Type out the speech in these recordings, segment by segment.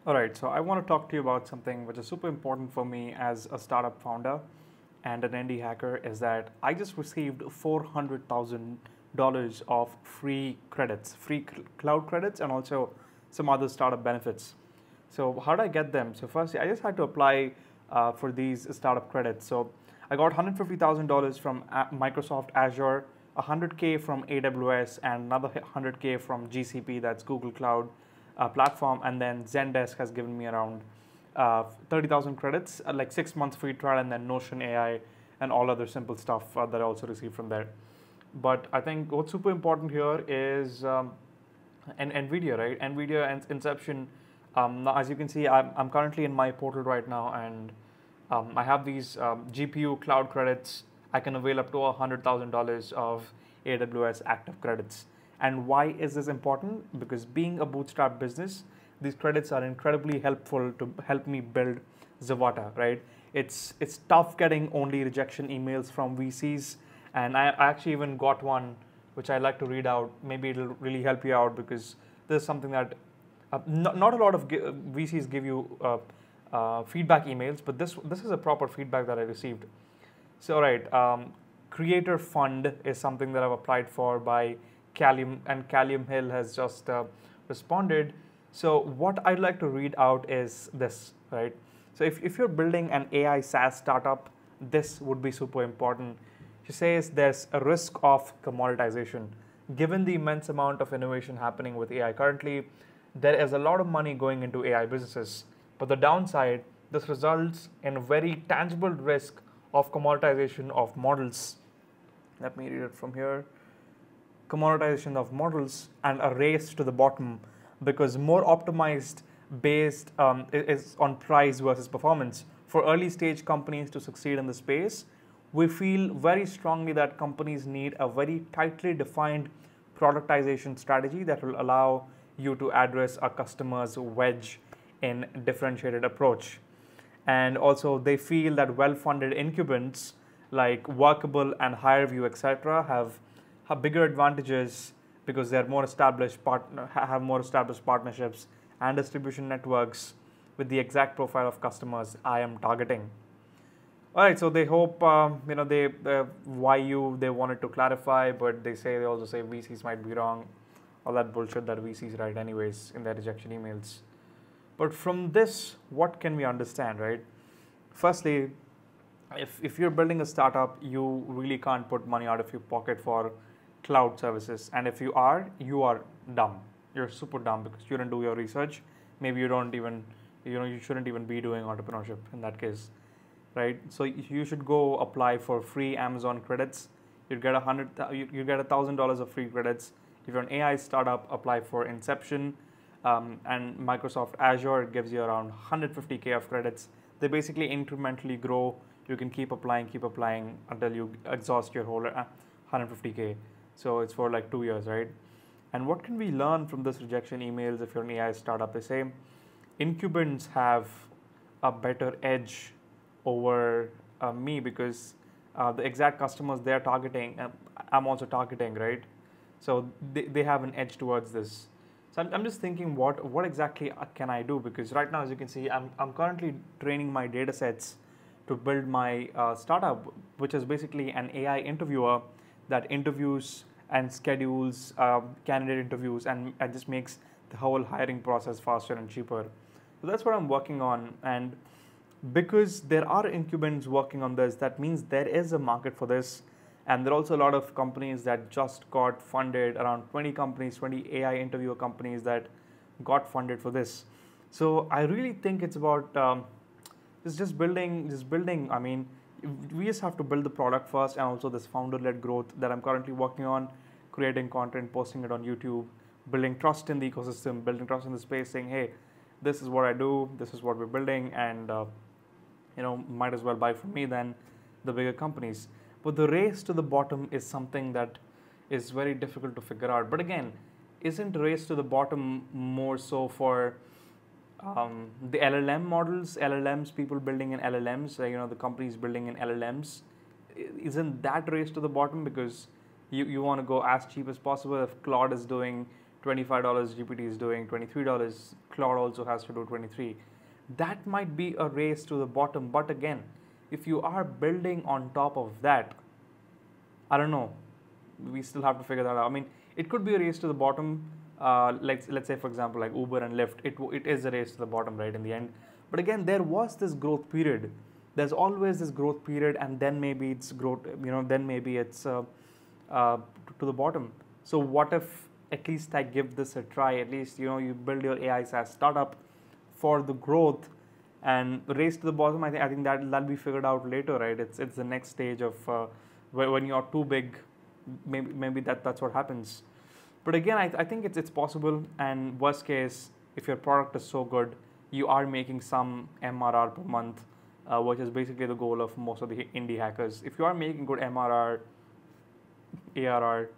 All right, so I want to talk to you about something which is super important for me as a startup founder and an indie hacker is that I just received $400,000 of free credits, cloud credits, and also some other startup benefits. So how did I get them? So first, I just had to apply for these startup credits. So I got $150,000 from Microsoft Azure, 100K from AWS, and another 100K from GCP, that's Google Cloud platform, and then Zendesk has given me around 30,000 credits, like 6 months free trial, and then Notion AI and all other simple stuff that I also received from there. But I think what's super important here is NVIDIA, right? NVIDIA and Inception. Now, as you can see, I'm currently in my portal right now, and I have these GPU cloud credits. I can avail up to $100,000 of AWS active credits. And why is this important? Because being a bootstrap business, these credits are incredibly helpful to help me build Zavata, right? It's tough getting only rejection emails from VCs, and I actually even got one which I like to read out. Maybe it'll really help you out because this is something that not a lot of VCs give you feedback emails, but this is a proper feedback that I received. So, right, Creator Fund is something that I've applied for by Callium, and Callium Hill has just responded. So, what I'd like to read out is this, right? So, if you're building an AI SaaS startup, this would be super important. She says there's a risk of commoditization. Given the immense amount of innovation happening with AI currently, there is a lot of money going into AI businesses. But the downside, this results in a very tangible risk of commoditization of models. Let me read it from here. Commoditization of models and a race to the bottom because more optimized based is on price versus performance. For early stage companies to succeed in the space, we feel very strongly that companies need a very tightly defined productization strategy that will allow you to address a customer's wedge in differentiated approach. And also they feel that well-funded incumbents like Workable and HireVue, etc., have bigger advantages because they're more established have more established partnerships and distribution networks with the exact profile of customers I am targeting. All right, so they hope they wanted to clarify, but they also say VCs might be wrong, all that bullshit that VCs write anyways in their rejection emails. But from this, what can we understand, right? Firstly, if you're building a startup, you really can't put money out of your pocket for cloud services. And if you are dumb. You're super dumb because you didn't do your research. Maybe you don't even, you shouldn't even be doing entrepreneurship in that case, right? So you should go apply for free Amazon credits. You get $1,000 of free credits. If you're an AI startup, apply for Inception. And Microsoft Azure gives you around 150K of credits. They basically incrementally grow. You can keep applying until you exhaust your whole 150K. So it's for like 2 years, right? And what can we learn from this rejection emails if you're an AI startup? They say incumbents have a better edge over me because the exact customers they're targeting, I'm also targeting, right? So they have an edge towards this. So I'm just thinking what exactly can I do? Because right now, as you can see, I'm currently training my data sets to build my startup, which is basically an AI interviewer that interviews and schedules candidate interviews and just makes the whole hiring process faster and cheaper. So that's what I'm working on. And because there are incumbents working on this, that means there is a market for this. And there are also a lot of companies that just got funded, around 20 companies, 20 AI interviewer companies that got funded for this. So I really think it's about just building. I mean, we just have to build the product first, and also this founder-led growth that I'm currently working on, creating content, posting it on YouTube, building trust in the ecosystem, building trust in the space, saying, hey, this is what I do, this is what we're building, and might as well buy from me than the bigger companies. But the race to the bottom is something that is very difficult to figure out. But again, isn't race to the bottom more so for the LLM models, LLMs, people building in LLMs, the companies building in LLMs? Isn't that race to the bottom because you want to go as cheap as possible? If Claude is doing $25 GPT is doing, $23 Claude also has to do 23. That might be a race to the bottom. But again, if you are building on top of that, I don't know. We still have to figure that out. I mean, it could be a race to the bottom. Let's say, for example, like Uber and Lyft. It is a race to the bottom, right? In the end. But again, there was this growth period. There's always this growth period, and then maybe it's growth. Then maybe it's to the bottom. So what if at least I give this a try? At least you build your AI SaaS startup for the growth, and race to the bottom. I think that'll be figured out later, right? It's the next stage of when you're too big. Maybe that's what happens. But again, I think it's possible. And worst case, if your product is so good, you are making some MRR per month, which is basically the goal of most of the indie hackers. If you are making good MRR, ARR,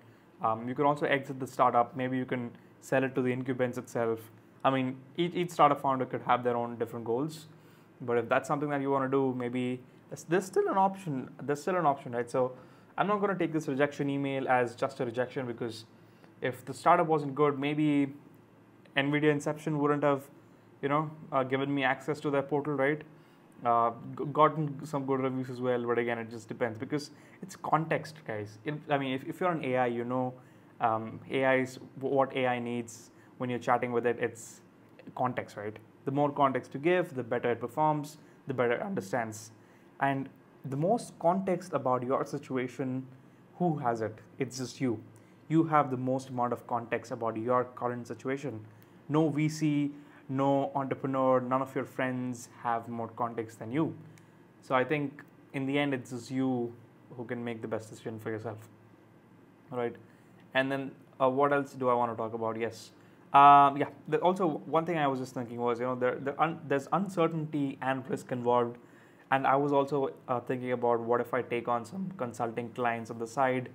you can also exit the startup. Maybe you can sell it to the incumbents itself. I mean, each startup founder could have their own different goals. But if that's something that you want to do, maybe there's still an option. There's still an option, right? So I'm not going to take this rejection email as just a rejection, because if the startup wasn't good, maybe NVIDIA Inception wouldn't have, given me access to their portal, right? Gotten some good reviews as well, but again, it just depends, because it's context, guys. If you're an AI, AI is what AI needs when you're chatting with it. It's context, right? The more context you give, the better it performs, the better it understands. And the most context about your situation, who has it? It's just you. You have the most amount of context about your current situation. No VC, no entrepreneur, none of your friends have more context than you. So I think in the end, it's just you who can make the best decision for yourself. All right. And then what else do I want to talk about? Yes. Also, one thing I was just thinking was, there's uncertainty and risk involved. And I was also thinking about what if I take on some consulting clients on the side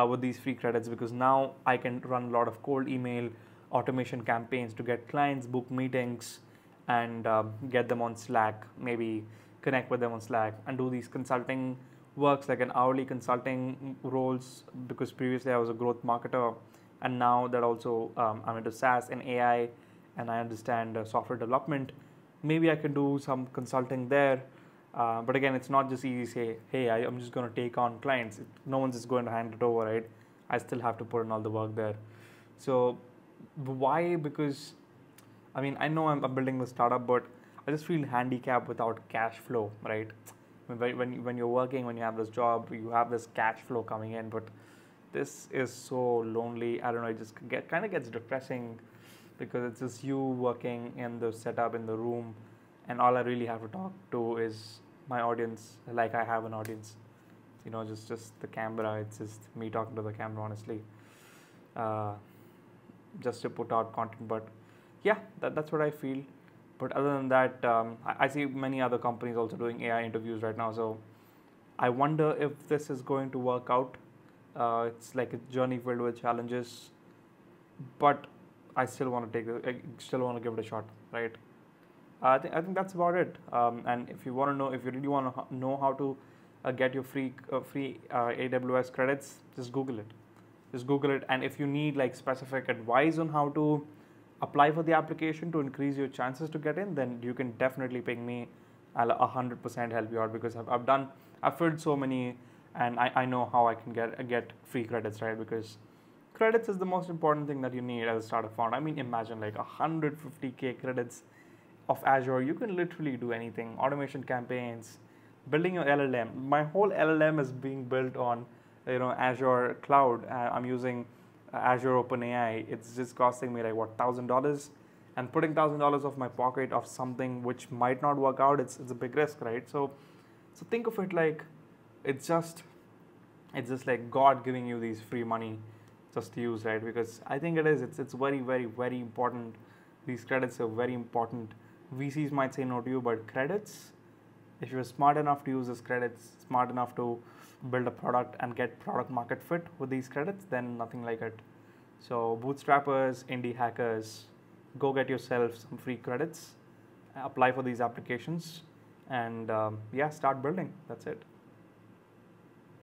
with these free credits, because now I can run a lot of cold email automation campaigns to get clients, book meetings, and get them on Slack, maybe connect with them on Slack, and do these consulting works like an hourly consulting roles, because previously I was a growth marketer, and now that also I'm into SaaS and AI, and I understand software development. Maybe I can do some consulting there. But again, it's not just easy to say, hey, I'm just going to take on clients. No one's just going to hand it over, right? I still have to put in all the work there. So why? Because, I know I'm building the startup, but I just feel handicapped without cash flow, right? When you're working, when you have this job, you have this cash flow coming in, but this is so lonely. I don't know, it just kind of gets depressing, because it's just you working in the setup in the room, and all I really have to talk to is my audience, like I have an audience. Just the camera. It's just me talking to the camera, honestly. Just to put out content. But yeah, that's what I feel. But other than that, I see many other companies also doing AI interviews right now. So I wonder if this is going to work out. It's like a journey filled with challenges. But I still want to give it a shot, right? I think that's about it. And if you really want to know how to get your free AWS credits, just Google it. And if you need like specific advice on how to apply for the application to increase your chances to get in, then you can definitely ping me. I'll 100% help you out, because I've filled so many, and I know how I can get free credits, right? Because credits is the most important thing that you need as a startup founder. Imagine like 150K credits of Azure. You can literally do anything. Automation campaigns, building your LLM. My whole LLM is being built on Azure cloud. I'm using Azure OpenAI. It's just costing me like $1,000, and putting $1,000 of my pocket of something which might not work out. It's a big risk, right? So think of it like it's just like God giving you these free money just to use, right? Because I think it is. It's very, very, very important. These credits are very important. VCs might say no to you, but credits, if you're smart enough to use these credits, smart enough to build a product and get product market fit with these credits, then nothing like it. So bootstrappers, indie hackers, go get yourself some free credits, apply for these applications, and start building. That's it.